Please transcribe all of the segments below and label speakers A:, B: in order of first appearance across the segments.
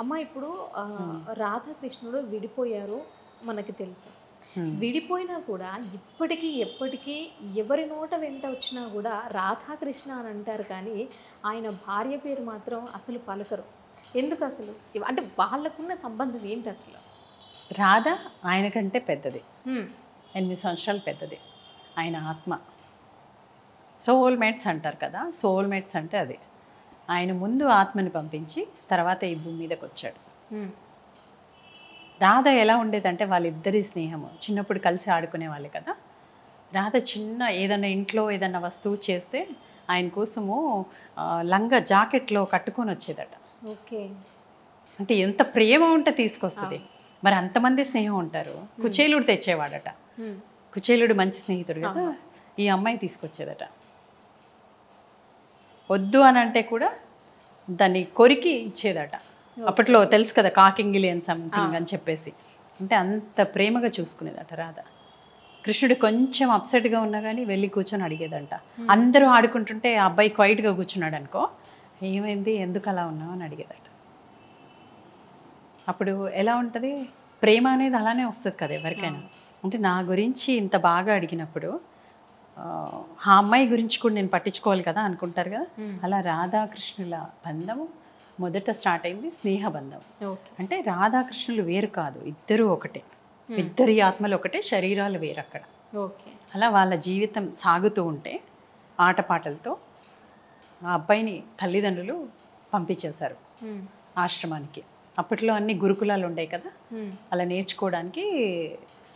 A: అమ్మ ఇప్పుడు రాధాకృష్ణుడు విడిపోయారు మనకి తెలుసు. విడిపోయినా కూడా ఇప్పటికీ ఎప్పటికీ ఎవరి నోట వెంట వచ్చినా కూడా రాధాకృష్ణ అని అంటారు కానీ ఆయన భార్య పేరు మాత్రం అసలు పలకరు. ఎందుకు అసలు? అంటే వాళ్ళకున్న సంబంధం ఏంటి అసలు?
B: రాధ ఆయన కంటే పెద్దది,
A: హ్మ్.
B: 8 సంవత్సరాలు పెద్దది. ఆయన ఆత్మ సోల్మేట్స్ అంటారు కదా, సోల్మేట్స్ అంటే అది. ఆయన ముందు ఆత్మని పంపించి తర్వాత ఈ భూమి మీదకి వచ్చాడు.
A: హ్మ్.
B: రాధ ఎలా ఉండేదంటే వాళ్ళిద్దరి స్నేహము, చిన్నప్పుడు కలిసి ఆడుకునే వాళ్ళు కదా. రాధ చిన్న ఏదైనా ఇంట్లో ఏదైనా వస్తువు చేస్తే ఆయన కోసము లంగా జాకెట్లో కట్టుకొని వచ్చేదట.
A: ఓకే.
B: అంటే ఎంత ప్రేమ ఉంటే తీసుకొస్తుంది. మరి అంతమంది స్నేహం ఉంటారు. కుచేలుడు తెచ్చేవాడట. కుచేలుడు మంచి స్నేహితుడు కదా, ఈ అమ్మాయి తీసుకొచ్చేదట. వద్దు అని అంటే కూడా దాన్ని కొరికి ఇచ్చేదట. అప్పట్లో తెలుసు కదా, కాకింగిలి అండ్ సంథింగ్ అని చెప్పేసి. అంటే అంత ప్రేమగా చూసుకునేదట రాధ. కృష్ణుడు కొంచెం అప్సెట్గా ఉన్నా కానీ వెళ్ళి కూర్చొని అడిగేదంట. అందరూ ఆడుకుంటుంటే ఆ అబ్బాయి క్వైట్గా కూర్చున్నాడు అనుకో, ఏమైంది, ఎందుకు అలా ఉన్నావు అని అడిగేదట. అప్పుడు ఎలా ఉంటుంది, ప్రేమ అనేది అలానే వస్తుంది కదా ఎవరికైనా. అంటే నా గురించి ఇంత బాగా అడిగినప్పుడు ఆ అమ్మాయి గురించి కూడా నేను పట్టించుకోవాలి కదా అనుకుంటారు కదా. అలా రాధాకృష్ణుల బంధము మొదట స్టార్ట్ అయింది స్నేహబంధం. అంటే రాధాకృష్ణులు వేరు కాదు, ఇద్దరు ఒకటే, ఇద్దరి ఆత్మలు ఒకటే, శరీరాలు వేరు అక్కడ. అలా వాళ్ళ జీవితం సాగుతూ ఉంటే ఆటపాటలతో ఆ అబ్బాయిని తల్లిదండ్రులు పంపించేశారు ఆశ్రమానికి. అప్పట్లో అన్ని గురుకులాలు ఉండేవి కదా, అలా నేర్చుకోవడానికి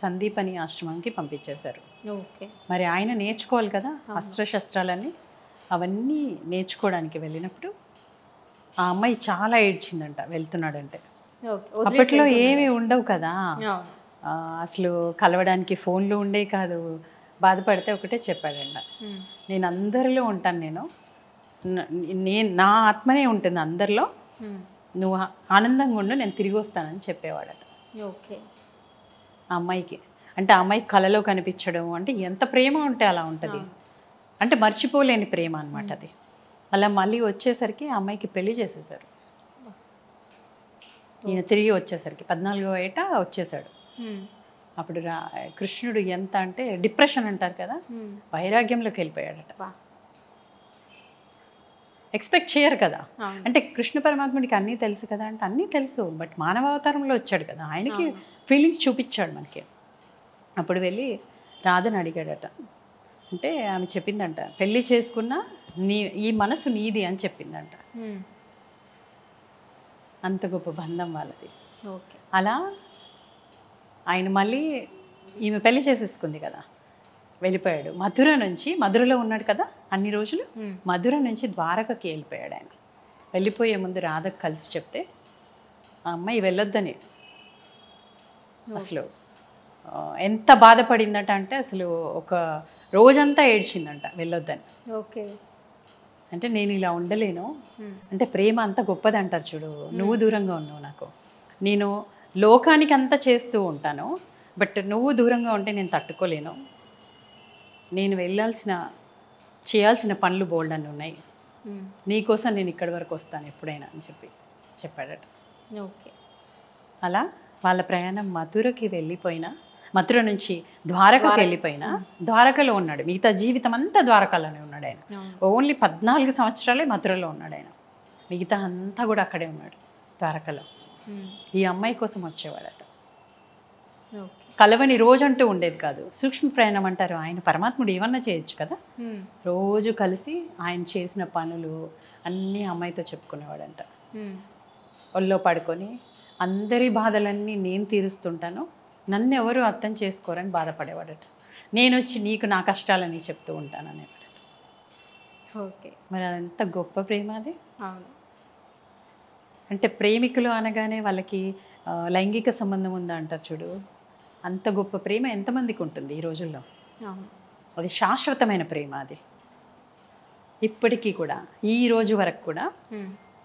B: సందీప్ అని ఆశ్రమానికి పంపించేశారు. మరి ఆయన నేర్చుకోవాలి కదా అస్త్రశస్త్రాలన్నీ, అవన్నీ నేర్చుకోవడానికి వెళ్ళినప్పుడు ఆ అమ్మాయి చాలా ఏడ్చిందంట వెళ్తున్నాడంటే. అప్పట్లో ఏమీ ఉండవు కదా, అసలు కలవడానికి ఫోన్లు ఉండే కాదు. బాధపడితే ఒకటే చెప్పాడంట, నేను అందరిలో ఉంటాను, నేను నా ఆత్మనే ఉంటుంది అందరిలో, నువ్వు ఆనందంగా ఉండు, నేను తిరిగి వస్తానని చెప్పేవాడట. ఆ అమ్మాయికి అంటే ఆ అమ్మాయి కళలో కనిపించడం అంటే ఎంత ప్రేమ ఉంటే అలా ఉంటుంది. అంటే మర్చిపోలేని ప్రేమ అనమాట అది. అలా మళ్ళీ వచ్చేసరికి ఆ అమ్మాయికి పెళ్లి చేసేసారు. ఈయన తిరిగి వచ్చేసరికి 14వ ఏట వచ్చేసాడు. అప్పుడు కృష్ణుడు ఎంత అంటే డిప్రెషన్ అంటారు కదా, వైరాగ్యంలోకి వెళ్ళిపోయాడట. ఎక్స్పెక్ట్ చేయరు కదా. అంటే కృష్ణ పరమాత్ముడికి అన్నీ తెలుసు కదా, అంటే అన్నీ తెలుసు, బట్ మానవ అవతారంలో వచ్చాడు కదా, ఆయనకి ఫీలింగ్స్ చూపించాడు మనకి. అప్పుడు వెళ్ళి రాధని అడిగాడట. అంటే ఆమె చెప్పిందంట, పెళ్ళి చేసుకున్నా ఈ మనసు నీది అని చెప్పిందంట. అంత గొప్ప బంధం వాళ్ళది. అలా ఆయన మళ్ళీ ఈమె పెళ్లి చేసేసుకుంది కదా, వెళ్ళిపోయాడు. మధురలో ఉన్నాడు కదా అన్ని రోజులు, మధుర నుంచి ద్వారకకి వెళ్ళిపోయాడు ఆయన. వెళ్ళిపోయే ముందు రాధకు కలిసి చెప్తే ఆ అమ్మాయి వెళ్ళొద్దని అసలు ఎంత బాధపడిందట అంటే అసలు ఒక రోజంతా ఏడ్చిందంట వెళ్ళొద్దని. అంటే నేను ఇలా ఉండలేను, అంటే ప్రేమ అంత గొప్పది అంటారు చూడు, నువ్వు దూరంగా ఉన్నావు నాకు, నేను లోకానికి అంతా చేస్తూ ఉంటాను, బట్ నువ్వు దూరంగా ఉంటే నేను తట్టుకోలేను, నేను చేయాల్సిన పనులు బోల్డ్ అని ఉన్నాయి, నీకోసం నేను ఇక్కడి వరకు వస్తాను ఎప్పుడైనా అని చెప్పాడట. అలా వాళ్ళ ప్రయాణం మధురకి వెళ్ళిపోయినా, మధుర నుంచి ద్వారకకి వెళ్ళిపోయినా ద్వారకలో ఉన్నాడు. మిగతా జీవితం అంతా ద్వారకలోనే ఉన్నాడు ఆయన. ఓన్లీ 14 సంవత్సరాలే మధురలో ఉన్నాడు ఆయన, మిగతా అంతా కూడా అక్కడే ఉన్నాడు ద్వారకలో. ఈ అమ్మాయి కోసం వచ్చేవాడట. కలవని రోజంటూ ఉండేది కాదు. సూక్ష్మ ప్రయాణం అంటారు, ఆయన పరమాత్ముడు ఏమన్నా చేయొచ్చు కదా. రోజు కలిసి ఆయన చేసిన పనులు అన్నీ అమ్మాయితో చెప్పుకునేవాడంట. ఒళ్ళో పడుకొని అందరి బాధలన్నీ నేను తీరుస్తుంటాను, నన్ను ఎవరు అర్థం చేసుకోరని బాధపడేవాడట. నేను వచ్చి నీకు నా కష్టాలని చెప్తూ ఉంటాను అనేవాడట. మరి అదంత గొప్ప ప్రేమ అది. అంటే ప్రేమికులు అనగానే వాళ్ళకి లైంగిక సంబంధం ఉందా అంటారు చూడు, అంత గొప్ప ప్రేమ ఎంతమందికి ఉంటుంది ఈ రోజుల్లో. అది శాశ్వతమైన ప్రేమ. అది ఇప్పటికీ కూడా ఈ రోజు వరకు కూడా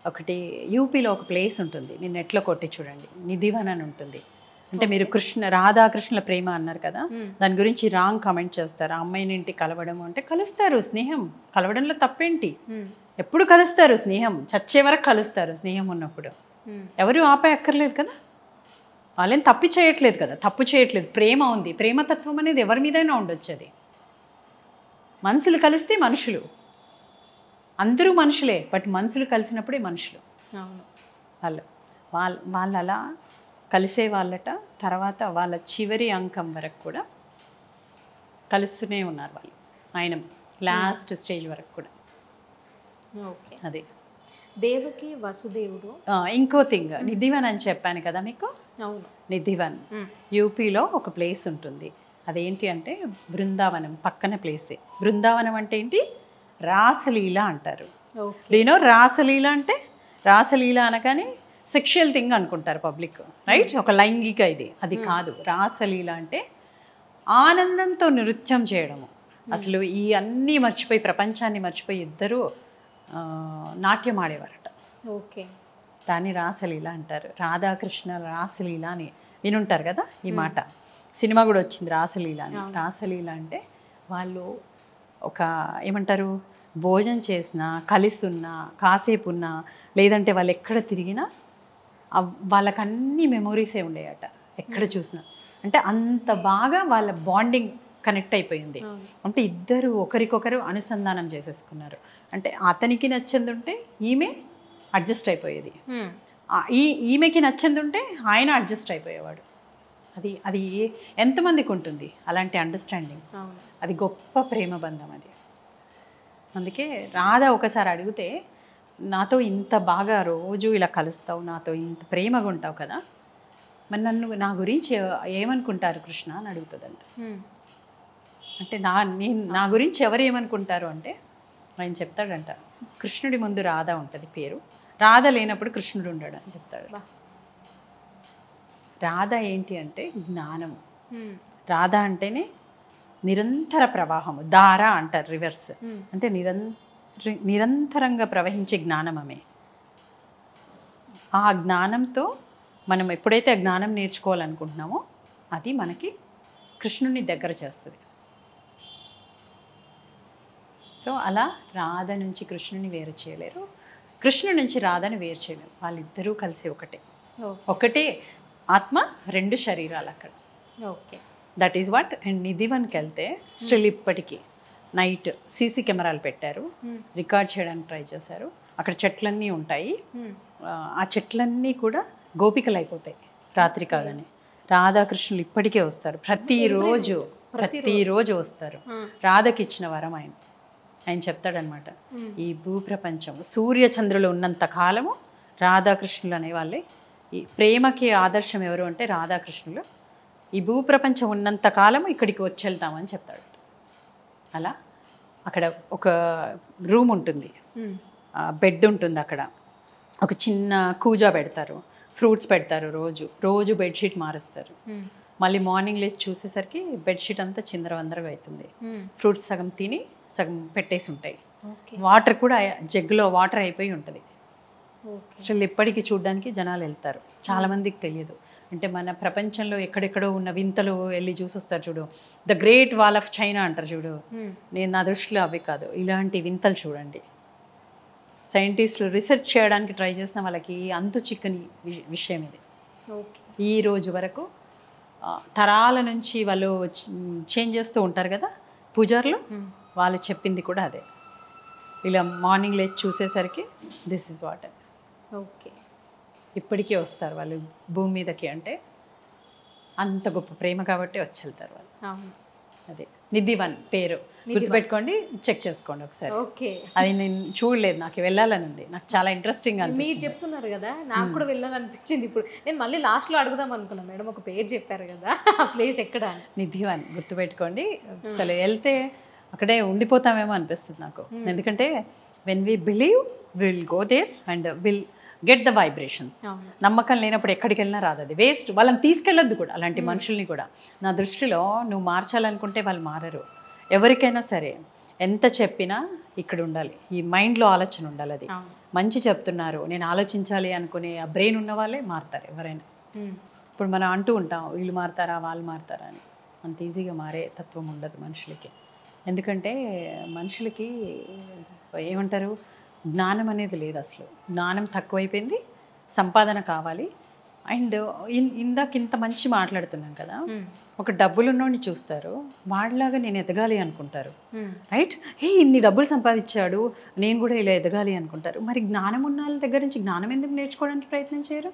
B: ఒకటి యూపీలో ఒక ప్లేస్ ఉంటుంది, మీరు నెట్లో కొట్టి చూడండి, నిధివన్ అని ఉంటుంది. అంటే మీరు రాధాకృష్ణుల ప్రేమ అన్నారు కదా, దాని గురించి రాంగ్ కామెంట్ చేస్తారు. ఆ అమ్మాయిని ఇంటి కలవడం అంటే కలుస్తారు, స్నేహం కలవడంలో తప్పేంటి, ఎప్పుడు కలుస్తారు, స్నేహం చచ్చే వరకు కలుస్తారు స్నేహం ఉన్నప్పుడు. ఎవరు ఆపేయక్కర్లేదు కదా, వాళ్ళేం తప్పు చేయట్లేదు కదా, తప్పు చేయట్లేదు, ప్రేమ ఉంది. ప్రేమతత్వం అనేది ఎవరి మీదైనా ఉండొచ్చు. అది మనుషులు కలిస్తే మనుషులు, అందరూ మనుషులే, బట్ మనుషులు కలిసినప్పుడే మనుషులు.
A: అవును.
B: వాళ్ళు అలా కలిసే వాళ్ళట. తర్వాత వాళ్ళ చివరి అంకం వరకు కూడా కలుస్తూనే ఉన్నారు వాళ్ళు, ఆయన లాస్ట్ స్టేజ్ వరకు కూడా.
A: ఓకే.
B: అదే
A: దేవకి వసుదేవుడు.
B: ఇంకో థింగ్, నిధివన్ అని చెప్పాను కదా మీకు.
A: అవును.
B: నిధివన్ యూపీలో ఒక ప్లేస్ ఉంటుంది. అదేంటి అంటే బృందావనం పక్కన ప్లేసే. బృందావనం అంటే ఏంటి, రాసలీల అంటారు. దీనో రాసలీల అంటే, రాసలీల అనగానే సెక్షువల్ థింగ్ అనుకుంటారు పబ్లిక్, రైట్? ఒక లైంగిక ఇది, అది కాదు. రాసలీల అంటే ఆనందంతో నృత్యం చేయడము. అసలు ఈ అన్నీ మర్చిపోయి, ప్రపంచాన్ని మర్చిపోయి ఇద్దరు నాట్యం ఆడేవారట.
A: ఓకే.
B: దాన్ని రాసలీల అంటారు. రాధాకృష్ణ రాసలీల అని వినుంటారు కదా ఈ మాట. సినిమా కూడా వచ్చింది రాసలీల అని. రాసలీల అంటే వాళ్ళు ఒక ఏమంటారు, భోజనం చేసినా, కలిసి ఉన్నా, కాసేపు ఉన్నా, లేదంటే వాళ్ళు ఎక్కడ తిరిగినా వాళ్ళకి అన్ని మెమొరీసే ఉండేయట ఎక్కడ చూసినా. అంటే అంత బాగా వాళ్ళ బాండింగ్ కనెక్ట్ అయిపోయింది. అంటే ఇద్దరు ఒకరికొకరు అనుసంధానం చేసేసుకున్నారు. అంటే అతనికి నచ్చింది ఉంటే ఈమె అడ్జస్ట్ అయిపోయేది, ఈమెకి నచ్చింది ఉంటే ఆయన అడ్జస్ట్ అయిపోయేవాడు. అది ఎంతమందికి ఉంటుంది అలాంటి అండర్స్టాండింగ్? అది గొప్ప ప్రేమ బంధం అది. అందుకే రాధ ఒకసారి అడిగితే, నాతో ఇంత బాగా రోజు ఇలా కలుస్తావు, నాతో ఇంత ప్రేమగా ఉంటావు కదా, మరి నా గురించి ఏమనుకుంటారు కృష్ణ అని అడుగుతుందంట. అంటే నా గురించి ఎవరు ఏమనుకుంటారు అంటే ఆయన చెప్తాడంట, కృష్ణుడి ముందు రాధ ఉంటుంది పేరు, రాధ లేనప్పుడు కృష్ణుడు ఉండడు అని చెప్తాడు. రాధ ఏంటి అంటే జ్ఞానము. రాధ అంటేనే నిరంతర ప్రవాహము, ధార అంటారు రివర్స్, అంటే నిరంతరంగా ప్రవహించే జ్ఞానం ఆమె. ఆ జ్ఞానంతో మనం ఎప్పుడైతే ఆ జ్ఞానం నేర్చుకోవాలనుకుంటున్నామో అది మనకి కృష్ణుని దగ్గర చేస్తుంది. సో అలా రాధ నుంచి కృష్ణుని వేరు చేయలేరు, కృష్ణుడి నుంచి రాధని వేరు చేయలేరు. వాళ్ళిద్దరూ కలిసి ఒకటే ఆత్మ, రెండు శరీరాలు అక్కడ. Okay, that is what. And నిధివన్కి వెళ్తే స్టిల్ ఇప్పటికీ నైట్ సీసీ కెమెరాలు పెట్టారు, రికార్డ్ చేయడానికి ట్రై చేశారు. అక్కడ చెట్లన్నీ ఉంటాయి, ఆ చెట్లన్నీ కూడా గోపికలు అయిపోతాయి రాత్రి కాగానే. రాధాకృష్ణులు ఇప్పటికే వస్తారు, ప్రతిరోజు వస్తారు. రాధకి ఇచ్చిన వరం ఆయన చెప్తాడనమాట, ఈ భూప్రపంచం సూర్యచంద్రులు ఉన్నంత కాలము రాధాకృష్ణులు అనేవాళ్ళే ఈ ప్రేమకి ఆదర్శం. ఎవరు అంటే రాధాకృష్ణులు. ఈ భూప్రపంచం ఉన్నంత కాలము ఇక్కడికి వచ్చేళ్తామని చెప్తాడు. అలా అక్కడ ఒక రూమ్ ఉంటుంది, బెడ్ ఉంటుంది, అక్కడ ఒక చిన్న కూజా పెడతారు, ఫ్రూట్స్ పెడతారు, రోజు బెడ్షీట్ మారుస్తారు. మళ్ళీ మార్నింగ్ లేచి చూసేసరికి బెడ్షీట్ అంతా చిందరవందరగా అవుతుంది. ఫ్రూట్స్ సగం తిని సగం పెట్టేసి ఉంటాయి. వాటర్ కూడా జగ్గులో వాటర్ అయిపోయి ఉంటుంది. అసలు ఇప్పటికీ చూడడానికి జనాలు వెళ్తారు, చాలామందికి తెలియదు. అంటే మన ప్రపంచంలో ఎక్కడెక్కడో ఉన్న వింతలు వెళ్ళి చూసొస్తారు చూడు, the great wall of China అంటారు చూడు. నా దృష్టిలో అవి కాదు, ఇలాంటి వింతలు చూడండి. సైంటిస్టులు రీసెర్చ్ చేయడానికి ట్రై చేసిన వాళ్ళకి అంతు చిక్కని విషయం ఇది. ఈ రోజు వరకు తరాల నుంచి వాళ్ళు చేంజ్ చేస్తూ ఉంటారు కదా పూజారులు, వాళ్ళు చెప్పింది కూడా అదే. ఇలా మార్నింగ్ లేచి చూసేసరికి దిస్ ఇస్ వాట్. ఓకే, ఇప్పటికీ వస్తారు వాళ్ళు భూమి మీదకి. అంటే అంత గొప్ప ప్రేమ కాబట్టి వచ్చి వెళ్తారు వాళ్ళు. అదే నిధివన్ పేరు గుర్తుపెట్టుకోండి, చెక్ చేసుకోండి ఒకసారి. ఓకే, అది నేను చూడలేదు, నాకు వెళ్ళాలని ఉంది, నాకు చాలా ఇంట్రెస్టింగ్ అని.
A: మీరు చెప్తున్నారు కదా, నాకు కూడా వెళ్ళాలనిపించింది. ఇప్పుడు నేను మళ్ళీ లాస్ట్లో అడుగుదాం అనుకున్నాను, మేడం ఒక పేరు చెప్పారు కదా, ఆ ప్లేస్ ఎక్కడ?
B: నిధివన్ గుర్తుపెట్టుకోండి. అసలు వెళ్తే అక్కడే ఉండిపోతామేమో అనిపిస్తుంది నాకు. ఎందుకంటే when we believe will go there and will get the vibrations. నమ్మకం లేనప్పుడు ఎక్కడికి వెళ్ళినా రాదు, అది వేస్ట్. వాళ్ళని తీసుకెళ్ళొద్దు కూడా, అలాంటి మనుషుల్ని కూడా. నా దృష్టిలో నువ్వు మార్చాలనుకుంటే వాళ్ళు మారరు. ఎవరికైనా సరే ఎంత చెప్పినా ఇక్కడ ఉండాలి, ఈ మైండ్లో ఆలోచన ఉండాలి. అది మంచి చెప్తున్నారు, నేను ఆలోచించాలి అనుకునే ఆ బ్రెయిన్ ఉన్న వాళ్ళే మారుతారు ఎవరైనా. ఇప్పుడు మనం అంటూ ఉంటాం వీళ్ళు మారుతారా వాళ్ళు మారుతారా అని, అంత ఈజీగా మారే తత్వం ఉండదు మనుషులకి. ఎందుకంటే మనుషులకి ఏమంటారు, జ్ఞానం అనేది లేదు అసలు. జ్ఞానం తక్కువైపోయింది, సంపాదన కావాలి. అండ్ ఇందాక ఇంత మంచి మాట్లాడుతున్నాం కదా, ఒక డబ్బులు ఉన్నోడిని చూస్తారు, వాడిలాగా నేను ఎదగాలి అనుకుంటారు, రైట్? ఇన్ని డబ్బులు సంపాదించాడు, నేను కూడా ఇలా ఎదగాలి అనుకుంటారు. మరి జ్ఞానం ఉన్న వాళ్ళ దగ్గర నుంచి జ్ఞానం ఎందుకు నేర్చుకోవడానికి ప్రయత్నం చేయరు?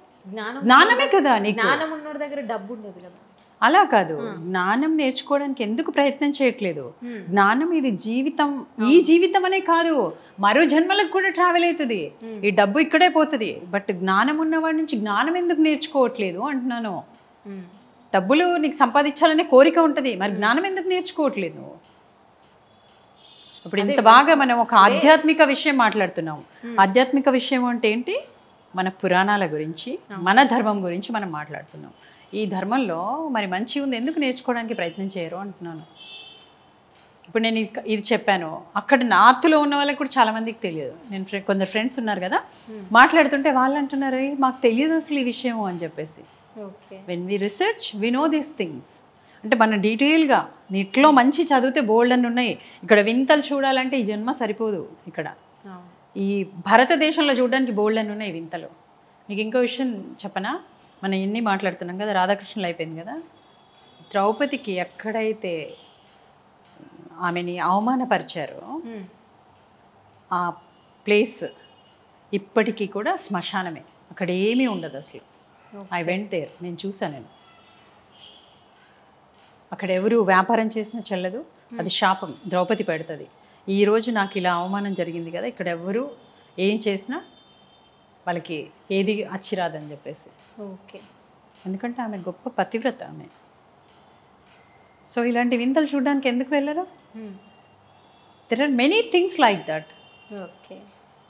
B: జ్ఞానమే కదా నీకు.
A: జ్ఞానం ఉన్నోడి దగ్గర డబ్బు ఉండదు కదా.
B: అలా కాదు, జ్ఞానం నేర్చుకోవడానికి ఎందుకు ప్రయత్నం చేయట్లేదు? జ్ఞానం ఇది జీవితం, ఈ జీవితం అనే కాదు, మరో జన్మలకు కూడా ట్రావెల్ అవుతుంది. ఈ డబ్బు ఇక్కడే పోతుంది, బట్ జ్ఞానం ఉన్నవాడి నుంచి జ్ఞానం ఎందుకు నేర్చుకోవట్లేదు అంటున్నాను. డబ్బులు నీకు సంపాదించాలనే కోరిక ఉంటుంది, మరి జ్ఞానం ఎందుకు నేర్చుకోవట్లేదు నువ్వు? ఇప్పుడు ఇంత బాగా మనం ఒక ఆధ్యాత్మిక విషయం మాట్లాడుతున్నాం. ఆధ్యాత్మిక విషయం అంటే ఏంటి? మన పురాణాల గురించి, మన ధర్మం గురించి మనం మాట్లాడుతున్నాం. ఈ ధర్మంలో మరి మంచి ఉంది, ఎందుకు నేర్చుకోవడానికి ప్రయత్నం చేయరు అంటున్నాను. ఇప్పుడు నేను ఇది చెప్పాను, అక్కడ నార్త్లో ఉన్న వాళ్ళకి కూడా చాలామందికి తెలియదు. నేను కొందరు ఫ్రెండ్స్ ఉన్నారు కదా, మాట్లాడుతుంటే వాళ్ళు అంటున్నారు, మాకు తెలియదు అసలు ఈ విషయము అని చెప్పేసి. When we research we know these things. అంటే మన డీటెయిల్గా నీట్లో మంచి చదివితే బోల్డ్ అని ఉన్నాయి. ఇక్కడ వింతలు చూడాలంటే ఈ జన్మ సరిపోదు. ఇక్కడ ఈ భారతదేశంలో చూడడానికి బోల్డ్ అని ఉన్నాయి వింతలు. మీకు ఇంకో విషయం చెప్పనా? మనం ఎన్ని మాట్లాడుతున్నాం కదా, రాధాకృష్ణులు అయిపోయింది కదా, ద్రౌపదికి ఎక్కడైతే ఆమెని అవమానపరిచారో ఆ ప్లేస్ ఇప్పటికీ కూడా శ్మశానమే, అక్కడ ఏమీ ఉండదు అసలు. ఐ వెంట్ దేర్, నేను చూసాను. నేను అక్కడ ఎవరు వ్యాపారం చేసినా చెల్లదు, అది శాపం ద్రౌపది పెడుతుంది. ఈరోజు నాకు ఇలా అవమానం జరిగింది కదా, ఇక్కడ ఎవరు ఏం చేసినా వాళ్ళకి ఏది అచ్చిరాదని చెప్పేసి.
A: ఓకే,
B: ఎందుకంటే ఆమె గొప్ప పతివ్రత ఆమె. సో ఇలాంటి వింతలు చూడడానికి ఎందుకు వెళ్ళరు? There are many things like that.
A: Okay.